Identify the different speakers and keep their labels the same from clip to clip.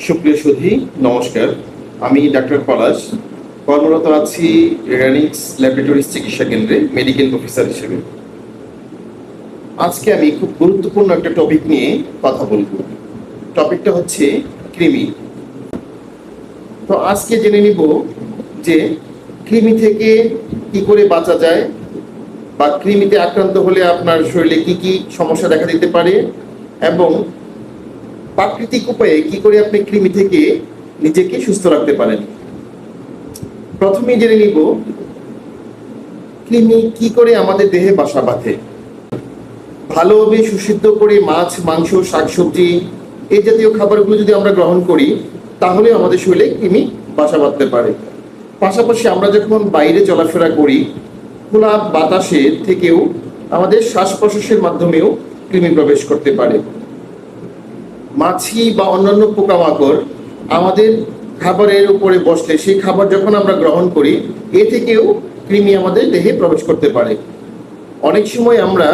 Speaker 1: সুপ্রিয় সুধী, নমস্কার। আমি ডাক্তার পলাশ, কর্মরত আছি রেগানিক্স ল্যাবরেটরিজ চিকিৎসা কেন্দ্রে মেডিকেল অফিসার হিসেবে। আজকে আমি খুব গুরুত্বপূর্ণ একটা টপিক নিয়ে কথা বলবো। টপিকটা হচ্ছে কৃমি। তো আজকে জেনে নিব যে কৃমি থেকে কি করে বাঁচা যায়, বা কৃমিতে আক্রান্ত হলে আপনার শরীরে কি কি সমস্যা দেখা দিতে পারে, এবং প্রাকৃতিক উপায়ে কি করে আপনি কৃমি থেকে নিজেকে সুস্থ রাখতে পারেন। প্রথমে জেনে নিব কৃমি কি করে আমাদের দেহে বাসা বাঁধে। ভালোভাবে সুসিদ্ধ করে মাছ, মাংস, শাকসবজি এই জাতীয় খাবারগুলো যদি আমরা গ্রহণ করি, তাহলে আমাদের শরীরে কৃমি বাসা বাঁধতে পারে। পাশাপাশি আমরা যখন বাইরে চলাফেরা করি, খোলা বাতাসে থেকেও আমাদের শ্বাস প্রশ্বাসের মাধ্যমেও কৃমি প্রবেশ করতে পারে। মাছি বা অন্যান্য পোকামাকড় আমাদের খাবারের উপরে বসলে সেই খাবার যখন আমরা গ্রহণ করি, এ থেকেও কৃমি আমাদের দেহে প্রবেশ করতে পারে। অনেক সময় আমরা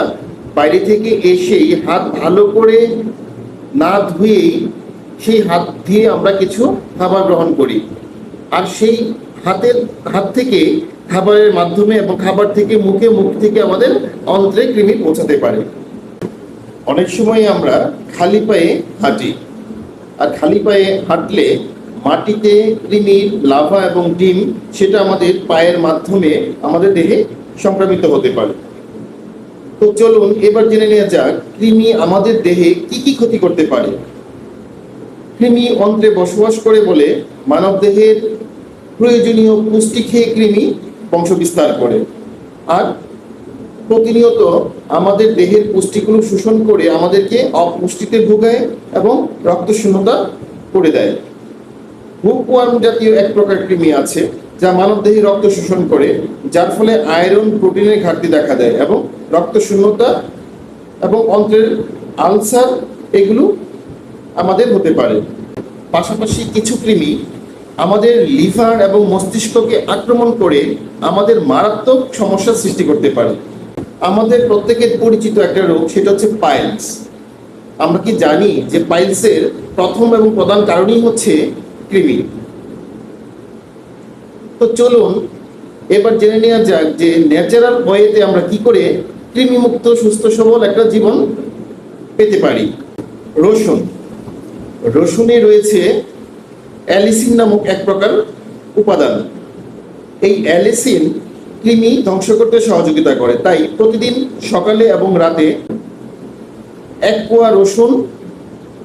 Speaker 1: বাইরে থেকে এসেই হাত ভালো করে না ধুয়েই সেই হাত দিয়ে আমরা কিছু খাবার গ্রহণ করি, আর সেই হাত থেকে খাবারের মাধ্যমে এবং খাবার থেকে মুখ থেকে আমাদের অন্ত্রে কৃমি পৌঁছাতে পারে। অনেক সময় আমরা খালি পায়ে হাঁটি, আর খালি পায়ে হাঁটলে মাটিতে কৃমির লার্ভা এবং ডিম সেটা আমাদের পায়ের মাধ্যমে আমাদের দেহে সংক্রামিত হতে পারে। তো চলুন এবার জেনে নেওয়া যাক কৃমি আমাদের দেহে কি কি ক্ষতি করতে পারে। কৃমি অন্ত্রে বসবাস করে বলে মানব দেহের প্রয়োজনীয় পুষ্টি খেয়ে কৃমি বংশ বিস্তার করে, আর প্রতিনিয়ত আমাদের দেহের পুষ্টিগুলো শোষণ করে আমাদেরকে অপুষ্টিতে ভোগায় এবং রক্তশূন্যতা করে দেয়। হুকওয়ার্ম জাতীয় এক প্রকার কৃমি আছে যা মানব দেহে রক্ত শোষণ করে, যার ফলে আয়রন, প্রোটিনের ঘাটতি দেখা দেয় এবং রক্তশূন্যতা এবং অন্ত্রের আলসার এগুলো আমাদের হতে পারে। পাশাপাশি কিছু কৃমি আমাদের লিভার এবং মস্তিষ্ককে আক্রমণ করে আমাদের মারাত্মক সমস্যার সৃষ্টি করতে পারে। আমাদের প্রত্যেকের পরিচিত একটা রোগ, সেটা হচ্ছে পাইলস। আমরা কি জানি যে পাইলসের প্রথম এবং প্রধান কারণই হচ্ছে কৃমি? তো চলুন এবার জেনে নেওয়া যাক যে ন্যাচারাল ওয়েতে আমরা কি করে কৃমিমুক্ত সুস্থ সবল একটা জীবন পেতে পারি। রসুনে রয়েছে অ্যালিসিন নামক এক প্রকার উপাদান। এই অ্যালিসিন কৃমি ধ্বংস করতে সহযোগিতা করে, তাই প্রতিদিন সকালে এবং রাতে 1 কোয়া রসুন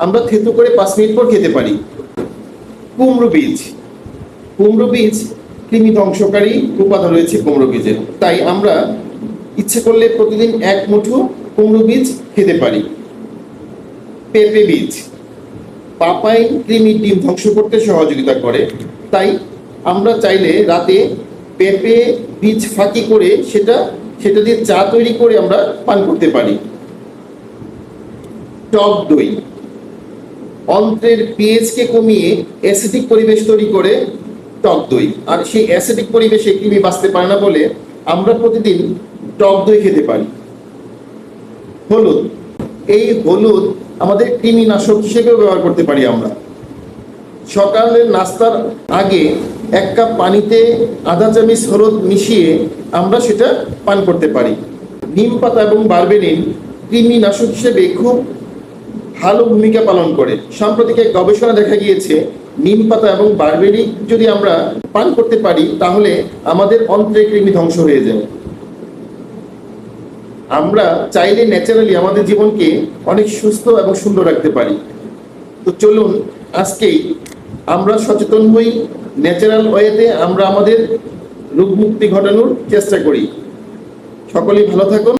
Speaker 1: আমরা থেতু করে 5 মিনিট পর খেতে পারি। কুমড়ো বীজ কৃমি ধ্বংসকারী উপাদান রয়েছে কুমড়ো বীজের, তাই আমরা ইচ্ছে করলে প্রতিদিন 1 মুঠো কুমড়ো বীজ খেতে পারি। পেঁপে বীজ, পাপাইন কৃমি ডিম ধ্বংস করতে সহযোগিতা করে, তাই আমরা চাইলে রাতে পেঁপে বীজ ফাঁকি করে সেটা দিয়ে চা তৈরি করে আমরা পান করতে পারি। টক দই অন্ত্রের পিএইচকে কমিয়ে অ্যাসিডিক পরিবেশ তৈরি করে টক দই, আর সেই অ্যাসিডিক পরিবেশে কৃমি বাঁচতে পারে না বলে আমরা প্রতিদিন টক দই খেতে পারি। হলুদ আমাদের কৃমিনাশক হিসেবেও ব্যবহার করতে পারি। আমরা সকালের নাস্তার আগে 1 কাপ পানিতে আধা চামচ হলুদ মিশিয়ে আমরা সেটা পান করতে পারি। নিম পাতা এবং বারবেরিন কৃমিনাশক হিসেবে খুব ভালো ভূমিকা পালন করে। সাম্প্রতিক এক গবেষণা দেখা গিয়েছে নিম পাতা এবং বারবেরি যদি আমরা পান করতে পারি, তাহলে আমাদের অন্ত্রে কৃমি ধ্বংস হয়ে যায়। আমরা চাইলে ন্যাচারালি আমাদের জীবনকে অনেক সুস্থ এবং সুন্দর রাখতে পারি। তো চলুন আজকেই আমরা সচেতন হই, ন্যাচারাল ওয়েতে আমরা আমাদের রোগ মুক্তি ঘটানোর চেষ্টা করি। সকলেই ভালো থাকুন।